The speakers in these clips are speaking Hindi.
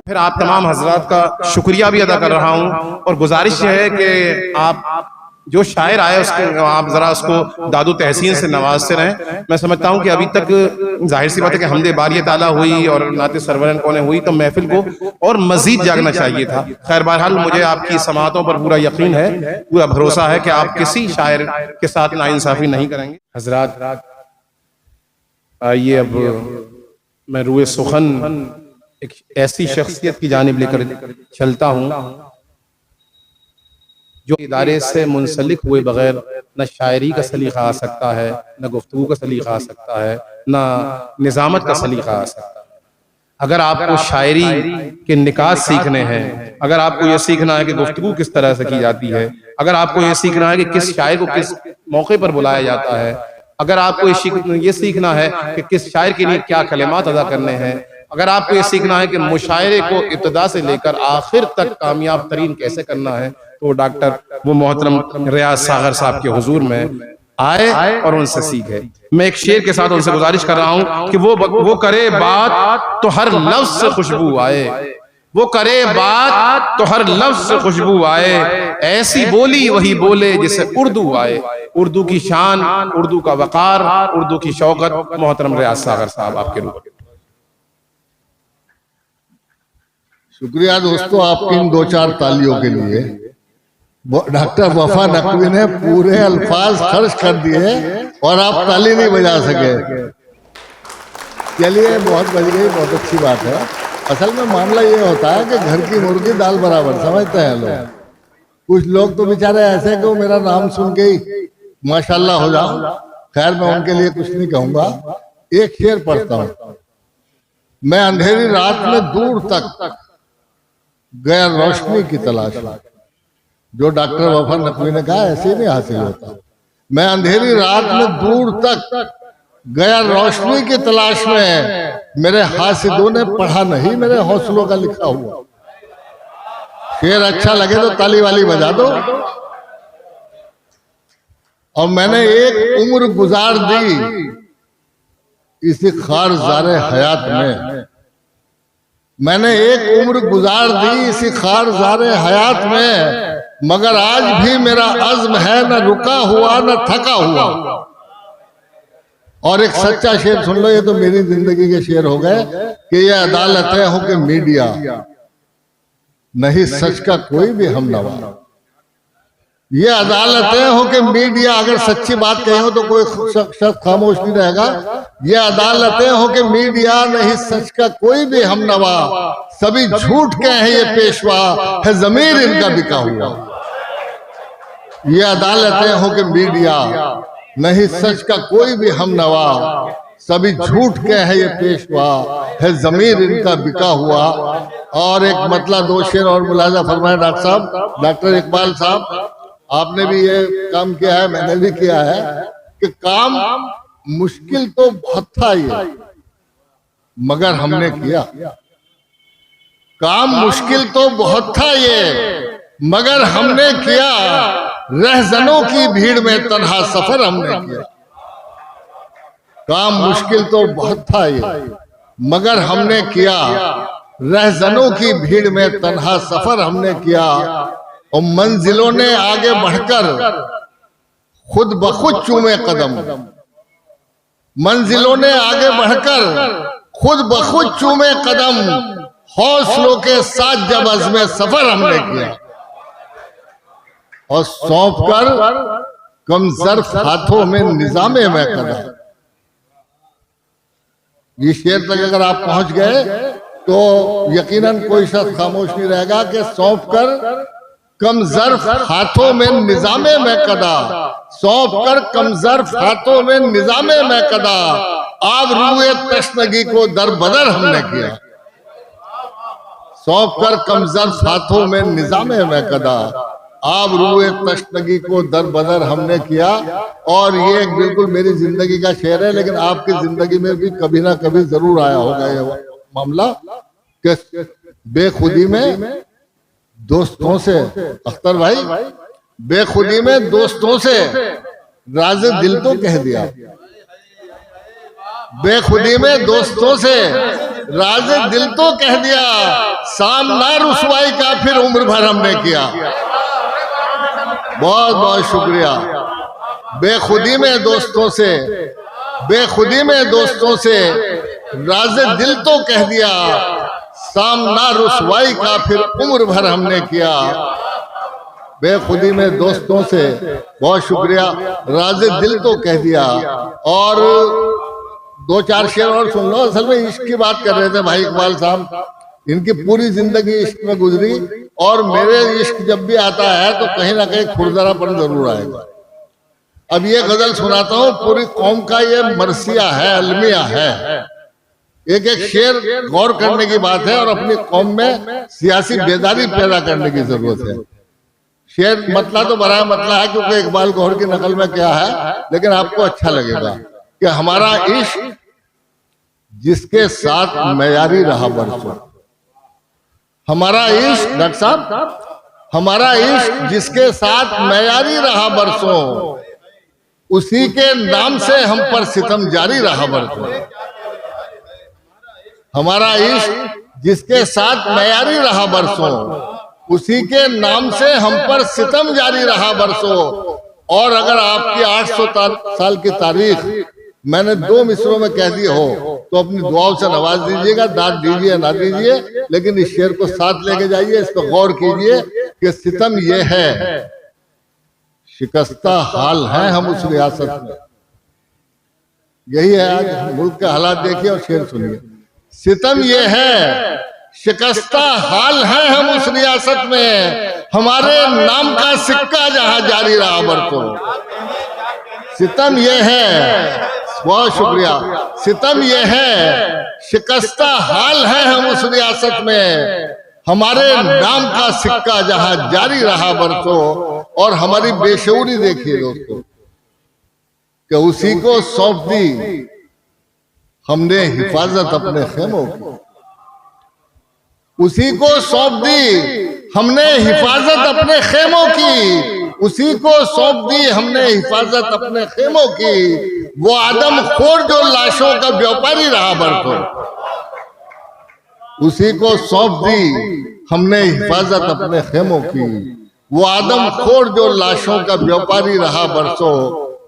फिर आप तमाम हजरात का शुक्रिया भी अदा कर रहा हूँ और गुजारिश है कि आप जो शायर आए उसको आप जरा उसको दादू तहसीन से नवाजते रहें। मैं समझता हूँ कि अभी तक जाहिर सी बात है कि हमदे बारी ताला हुई और नाते सरवरन कौने हुई, तो महफिल को और मजीद जागना चाहिए था। खैर बहरहाल मुझे आपकी समातों पर पूरा यकीन है, पूरा भरोसा है कि आप किसी शायर के साथ नाइंसाफी नहीं करेंगे। हजरात आइए अब मैं रुए सुखन एक ऐसी शख्सियत की जानिब लेकर चलता हूँ जो इदारे से मुंसलिक हुए बगैर न शायरी का सलीका आ सकता है, न गुफ्तगू का सलीका आ सकता है, न निजामत का सलीका आ सकता है। अगर आपको शायरी के निकात सीखने हैं, अगर आपको यह सीखना है कि गुफ्तगू किस तरह से की जाती है, अगर आपको यह सीखना है कि किस शायर को किस मौके पर बुलाया जाता है, अगर आपको ये सीखना है कि किस शायर के लिए क्या कलिमात अदा करने हैं, अगर आपको ये सीखना है कि मुशायरे को इब्तिदा से लेकर आखिर तक कामयाब तरीन कैसे करना है, तो डॉक्टर वो मोहतरम रियाज सागर साहब के हुजूर में आए और उनसे सीखे। मैं एक शेर के साथ उनसे गुजारिश कर रहा हूं कि वो करे बात तो हर लफ्ज से खुशबू आए, वो करे बात तो हर लफ्ज से खुशबू आए, ऐसी बोली वही बोले जिसे उर्दू आए। उर्दू की शान, उर्दू का वकार, उर्दू की शौकत, मोहतरम रियाज सागर साहब आपके रूप में। शुक्रिया दोस्तों आपकी इन दो चार तालियों के लिए। डॉक्टर वफा नकवी ने पूरे अल्फाज खर्च कर दिए और आप ताली नहीं बजा सके। चलिए बहुत बज गई, बहुत अच्छी बात है। असल में मामला ये होता है कि घर की मुर्गी दाल बराबर, समझते हैं लोग। कुछ लोग तो बेचारे ऐसे कि वो मेरा नाम सुन के ही माशाल्लाह हो जाओ। खैर मैं उनके लिए कुछ नहीं कहूंगा। एक शेर पढ़ता हूं। मैं अंधेरी रात में दूर तक गया रोशनी की तलाश में। जो डॉक्टर वफा नकवी ने कहा ऐसे नहीं हासिल होता। मैं अंधेरी रात में दूर तक गया रोशनी की तलाश में, मेरे हासिदों ने पढ़ा नहीं मेरे हौसलों का लिखा हुआ। शेर अच्छा लगे तो ताली वाली बजा दो। और मैंने एक उम्र गुजार दी इसी खारज़ारे हयात में, मैंने एक उम्र गुजार दी इसी खारज़ारे हयात में, मगर आज भी मेरा अज़्म है न रुका हुआ न थका हुआ। और एक सच्चा शेर सुन लो, ये तो मेरी जिंदगी के शेर हो गए कि ये अदालतें हो कि मीडिया नहीं सच का कोई भी हमनवा। ये अदालतें हो कि मीडिया अगर सच्ची बात कही हो तो कोई शख्स खामोश नहीं रहेगा। ये अदालतें हो कि मीडिया नहीं सच का कोई भी हमनवा, सभी झूठ के हैं ये पेशवा, है जमीर इनका बिका हुआ। ये अदालतें हो कि मीडिया नहीं सच का कोई भी हमनवा, सभी झूठ के हैं ये पेशवा, है जमीर इनका बिका हुआ। और एक मतलब दो शेर और मुलाजा फरमाए डॉक्टर साहब, डॉक्टर इकबाल साहब, आपने भी ये काम किया है, मैंने भी किया है कि काम मुश्किल तो बहुत था ये, मगर हमने किया। काम मुश्किल तो बहुत था ये, मगर हमने किया। रहजनों की भीड़ में तन्हा सफर हमने किया। काम मुश्किल तो बहुत था ये, मगर हमने किया। रहजनों की भीड़ में तन्हा सफर हमने किया। और मंजिलों ने आगे बढ़कर खुद ब खुद चूमे कदम, मंजिलों ने आगे बढ़कर खुद ब खुद चूमे कदम, हौसलों के साथ जब अज़्मे सफर हमने किया। और सौंप कर कम ज़र्फ हाथों में निज़ामे में कदम। ये शेर तक अगर आप पहुंच गए तो यकीनन कोई शख्स खामोश नहीं रहेगा कि सौंप कर कम ज़र्फ हाथों में निज़ामे में कदा, सौंप कर कम ज़र्फ हाथों में निज़ामे में कदा, आब रूए तशनगी को दर बदर हमने किया। सौंप कर कम ज़र्फ हाथों में निज़ामे में कदा, आब रूए तशनगी को दर बदर हमने किया। और ये एक बिल्कुल मेरी जिंदगी का शेर है, लेकिन आपकी जिंदगी में भी कभी ना कभी जरूर आया होगा ये मामला कि बेखुदी में दोस्तों से, अख्तर भाई, बेखुदी में दोस्तों से राज़े दिल तो कह दिया। बेखुदी में दोस्तों से राज दिल तो कह दिया, सामना रुसवाई का फिर उम्र भर हमने किया। बहुत बहुत शुक्रिया। बेखुदी में दोस्तों से, बेखुदी में दोस्तों से राज दिल तो कह दिया, सामना रुसवाई का फिर उम्र भर हमने किया। बेखुदी में दोस्तों से, बहुत शुक्रिया, राज दिल तो कह दिया। और दो चार शेर और सुन लो। असल में इश्क की बात कर रहे थे भाई इकबाल साहब, इनकी पूरी जिंदगी इश्क में गुजरी, और मेरे इश्क जब भी आता है तो कहीं ना कहीं खुरदरापन जरूर आएगा। अब ये गजल सुनाता हूँ, पूरी कौम का ये मरसिया है, अलमिया है। एक एक शेर गौर करने की बात है और अपनी कौम में सियासी बेदारी पैदा करने की जरूरत है। शेर मतला तो बड़ा मतला है क्योंकि इकबाल गौहर की नकल में क्या है, लेकिन आपको अच्छा लगेगा कि हमारा इश्क जिसके साथ मयारी रहा बरसों, हमारा इश्क, डॉक्टर साहब, हमारा इश्क जिसके साथ मयारी रहा बरसों, उसी के नाम से हम पर सितम जारी रहा बरसों। हमारा इश्क जिसके साथ मयारी रहा बरसों, उसी के नाम से हम पर सितम जारी रहा बरसों। और अगर आपकी 800 साल की तारीख मैंने 2 मिसरों में कह दी हो तो अपनी दुआओं से नवाज दीजिएगा, दाद दीजिए ना दीजिए, लेकिन इस शेर को साथ लेके जाइए, इस पर गौर कीजिए कि सितम ये है, शिकस्ता हाल है हम उस रियासत में। यही है आज मुल्क के हालात। देखिए और शेर सुनिए। सितम ये है, शिकस्ता हाल है हम उस रियासत में, हमारे नाम का सिक्का जहां जारी रहा बरसों। सितम ये है, बहुत शुक्रिया। सितम ये है, शिकस्ता हाल है हम उस रियासत में, हमारे नाम का सिक्का जहां जारी रहा बरसों। और हमारी बेशऊरी देखिए दोस्तों कि उसी को सौंप दी हमने हिफाजत अपने खेमों की, उसी को सौंप दी हमने हिफाजत अपने खेमों की, उसी को सौंप दी हमने हिफाजत अपने खेमों की। वो आदम खोर जो लाशों का व्यापारी रहा बरसों, उसी को सौंप दी हमने हिफाजत अपने खेमों की। वो आदम खोर जो लाशों का व्यापारी रहा बरसों,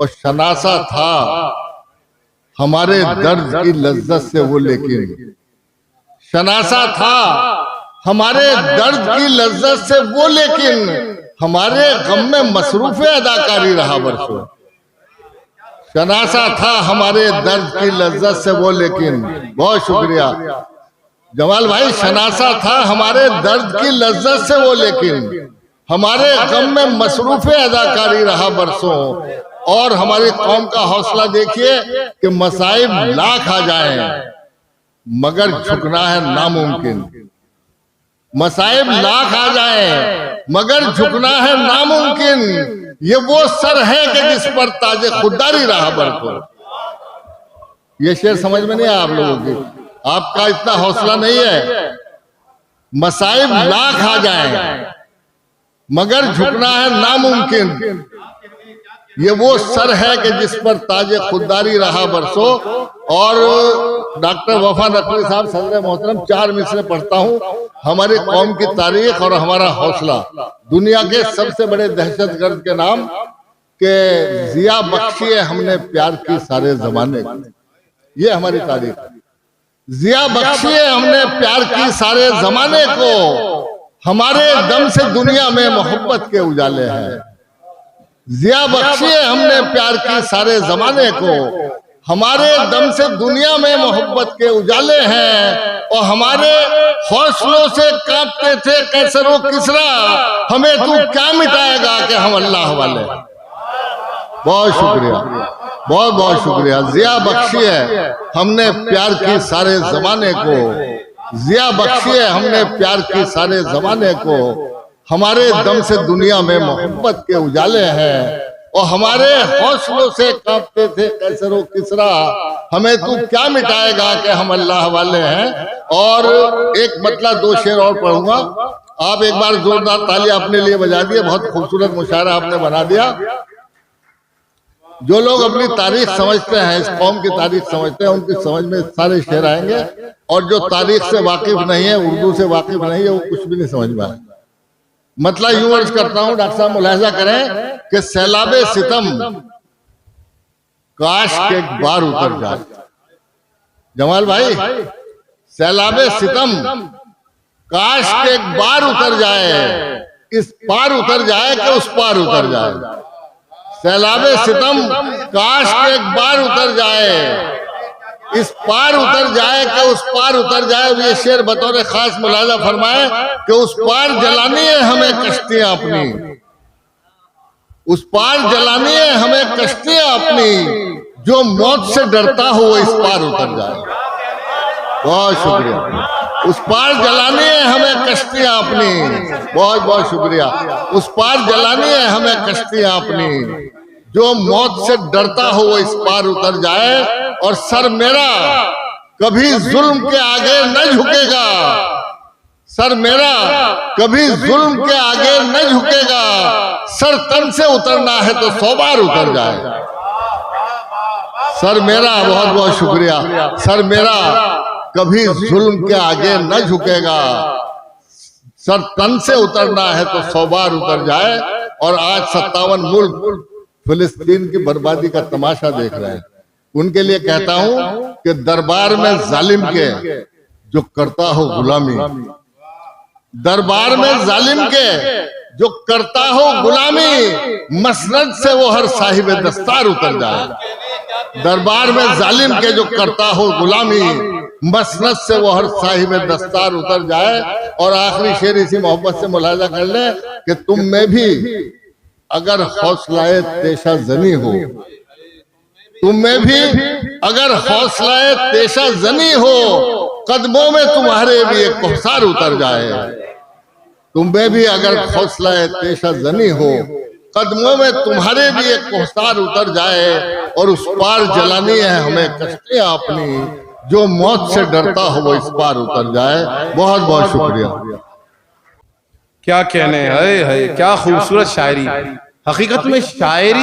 और शनासा था हमारे दर्द की लज्जत से वो, लेकिन शनासा था हमारे दर्द की लज्जत से वो, लेकिन हमारे गम में मसरूफ अदाकारी रहा बरसों। शनासा था हमारे दर्द की लज्जत से वो, लेकिन, बहुत शुक्रिया जमाल भाई, शनासा था हमारे दर्द की लज्जत से वो, लेकिन हमारे गम में मसरूफ अदाकारी रहा बरसों। और हमारी कौम का हौसला देखिए कि मसाइब लाख आ जाएं मगर झुकना है नामुमकिन। मसाइब लाख आ जाएं मगर झुकना है नामुमकिन। ये वो सर है कि जिस पर ताजे खुददारी रहा बरसों। ये शेर समझ में नहीं आया आप लोगों की? आपका इतना हौसला नहीं है। मसाइब लाख आ जाएं मगर झुकना है नामुमकिन। ये वो सर है कि जिस पर ताजे खुददारी रहा बरसों। और डॉक्टर वफा नकवी साहब सदर मोहतरम, 4 मिसरे पढ़ता हूँ। हमारी कौम की तारीख और हमारा हौसला, दुनिया के सबसे बड़े दहशतगर्द के नाम के जिया बख्शिए हमने प्यार की सारे जमाने को। ये हमारी तारीख। जिया बख्शिए हमने प्यार की सारे जमाने को, हमारे दम से दुनिया में मोहब्बत के उजाले हैं। जिया बख्शिए हमने प्यार की सारे जमाने को, हमारे दम से दुनिया में मोहब्बत के उजाले हैं। और हमारे हौसलों से कांपते थे कैसर व किसरा, हमें तू क्या मिटाएगा कि हम अल्लाह वाले। बहुत शुक्रिया, बहुत बहुत शुक्रिया। जिया बख्शिए हमने प्यार की सारे जमाने को, जिया बख्शिए हमने प्यार की सारे जमाने को, हमारे दम से दुनिया में मोहब्बत के उजाले हैं। और हमारे हौसलों से कांपते थे कैसर व किसरा, हमें तू क्या मिटाएगा कि हम अल्लाह वाले हैं। और एक मतलब 2 शेर और पढ़ूंगा। आप एक बार जोरदार तालियां अपने लिए बजा दिए। बहुत खूबसूरत मुशायरा आपने बना दिया। जो लोग अपनी तारीख समझते हैं, इस कौम की तारीख समझते हैं, उनकी समझ में सारे शेर आएंगे, और जो तारीख से वाकिफ नहीं है, उर्दू से वाकिफ नहीं है, वो कुछ भी नहीं समझ में आए। मतलब यूं अर्ज करता हूं, डॉक्टर साहब मुलाहिजा करें कि सैलाबे सितम काश के एक बार उतर जाए। जमाल भाई, सैलाबे सितम काश के एक बार उतर जाए, इस पार उतर जाए कि उस पार उतर जाए। सैलाबे सितम काश के एक बार उतर जाए, इस पार उतर जाए कि उस पार उतर जाए। ये शेर बतौर खास मुलाजा फरमाए कि उस पार जलानी है हमें कश्तियां अपनी, उस पार जलानी है हमें कश्तियां अपनी, जो मौत से डरता हो वो इस पार उतर जाए। बहुत शुक्रिया। उस पार जलानी है हमें कश्तियां अपनी, बहुत बहुत शुक्रिया। उस पार जलानी है हमें कश्तियां अपनी, जो मौत से डरता हो वो इस पार उतर जाए। और सर मेरा कभी जुल्म के आगे न झुकेगा, सर मेरा कभी जुल्म के आगे न झुकेगा, सर तन से उतरना है तो 100 बार उतर जाए। सर मेरा, बहुत बहुत शुक्रिया। सर मेरा कभी जुल्म के आगे न झुकेगा, सर तन से उतरना है तो 100 बार उतर जाए। और आज 57 मुल्क फिलिस्तीन की बर्बादी का तमाशा देख रहे हैं। उनके लिए कहता हूं कि दरबार में जालिम के जो करता हो गुलामी, दरबार में जालिम के जो करता हो गुलामी, मसनद से वो हर साहिब दस्तार उतर जाए। दरबार में जालिम के जो करता हो गुलामी, मसनद से वो हर साहिब दस्तार उतर जाए। और आखिरी शेर इसी मोहब्बत से मुलाजा कर ले कि तुम में भी अगर हौसलाए तेशा जनी हो, तुम में भी अगर हौसलाए तेशा जनी हो, कदमों में तुम्हारे भी एक कोहसार उतर जाए। तुम में भी अगर हौसलाए तेशा जनी हो, कदमों में तुम्हारे भी एक कोहसार उतर जाए। और उस पार जलानी है हमें कश्तियां अपनी, जो मौत से डरता हो वो इस पार उतर जाए। बहुत बहुत शुक्रिया। क्या कहने, है क्या खूबसूरत शायरी। हकीकत में शायरी